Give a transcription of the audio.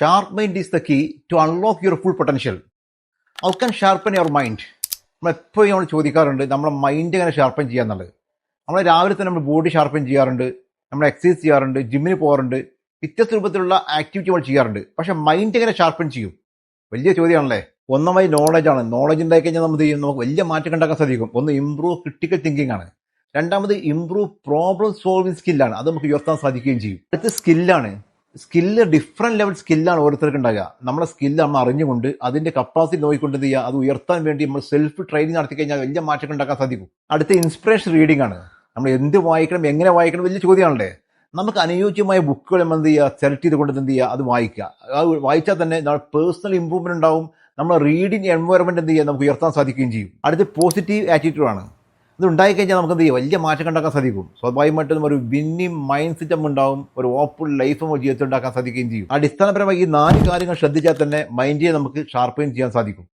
Sharp mind is the key to unlock your full potential. How can sharpen your mind? നമ്മളെപ്പോഴും നമ്മൾ ചോദിക്കാറുണ്ട് നമ്മളെ mind എങ്ങനെ sharpen ചെയ്യാന്നുള്ളത്. നമ്മൾ രാവിലെ തന്നെ നമ്മൾ ബോഡി ഷാർപ്പൻ ചെയ്യാറുണ്ട്, നമ്മൾ എക്സസൈസ് ചെയ്യാറുണ്ട്, ജിമ്മിന് പോകാറുണ്ട്, വ്യത്യസ്ത രൂപത്തിലുള്ള ആക്ടിവിറ്റി നമ്മൾ ചെയ്യാറുണ്ട്. പക്ഷെ മൈൻഡ് എങ്ങനെ ഷാർപ്പൻ ചെയ്യും? വലിയ ചോദ്യമാണല്ലേ. ഒന്നാമത് നോളജാണ്. നോളജ് ഉണ്ടായി കഴിഞ്ഞാൽ നമുക്ക് വലിയ മാറ്റം ഉണ്ടാക്കാൻ സാധിക്കും. ഒന്ന് ഇംപ്രൂവ് ക്രിട്ടിക്കൽ തിങ്കിങ് ആണ്. രണ്ടാമത് ഇംപ്രൂവ് പ്രോബ്ലം സോൾവിങ് സ്കില്ലാണ്. അത് നമുക്ക് ഉയർത്താൻ സാധിക്കുകയും ചെയ്യും. അടുത്ത സ്കില്ലാണ്. സ്കില്ല് ഡിഫറെന്റ് ലെവൽ സ്കില്ലാണ് ഓരോരുത്തർക്ക് ഉണ്ടാകുക. നമ്മുടെ സ്കില്ല് നമ്മൾ അറിഞ്ഞുകൊണ്ട് അതിന്റെ കപ്പാസിറ്റി നോക്കിക്കൊണ്ട് എന്ത് ചെയ്യുക, അത് ഉയർത്താൻ വേണ്ടി നമ്മൾ സെൽഫ് ട്രെയിനിങ് നടത്തി കഴിഞ്ഞാൽ വലിയ മാറ്റങ്ങൾ ഉണ്ടാക്കാൻ സാധിക്കും. അടുത്ത ഇൻസ്പിറേഷൻ റീഡിംഗ് ആണ്. നമ്മൾ എന്ത് വായിക്കണം, എങ്ങനെ വായിക്കണം, വലിയ ചോദ്യമാണല്ലേ. നമുക്ക് അനുയോജ്യമായ ബുക്കുകൾ നമ്മൾ എന്ത് ചെയ്യുക, സെലക്ട് ചെയ്തുകൊണ്ട് എന്ത് ചെയ്യുക, അത് വായിക്കുക. അത് വായിച്ചാൽ തന്നെ നമ്മുടെ പേഴ്സണൽ ഇമ്പ്രൂവ്മെന്റ് ഉണ്ടാവും. നമ്മുടെ റീഡിങ് എൻവയോൺമെന്റ് എന്ത് ചെയ്യുക, നമുക്ക് ഉയർത്താൻ സാധിക്കുകയും ചെയ്യും. അടുത്ത് പോസിറ്റീവ് ആറ്റിറ്റ്യൂഡ് ആണ്. ഇത് ഉണ്ടായിക്കഴിഞ്ഞാൽ നമുക്ക് എന്ത് ചെയ്യും, വലിയ മാറ്റം ഉണ്ടാക്കാൻ സാധിക്കും. സ്വാഭാവികമായിട്ടും ഒരു വിന്നിങ് മൈൻഡ് സെറ്റ് ഉണ്ടാവും. ഒരു ഓപ്പൺ ലൈഫ് ജീവിതത്തിൽ ഉണ്ടാക്കാൻ സാധിക്കുകയും ചെയ്യും. അടിസ്ഥാനപരമായി ഈ 4 കാര്യങ്ങൾ ശ്രദ്ധിച്ചാൽ തന്നെ മൈൻഡിനെ നമുക്ക് ഷാർപ്പൻ ചെയ്യാൻ സാധിക്കും.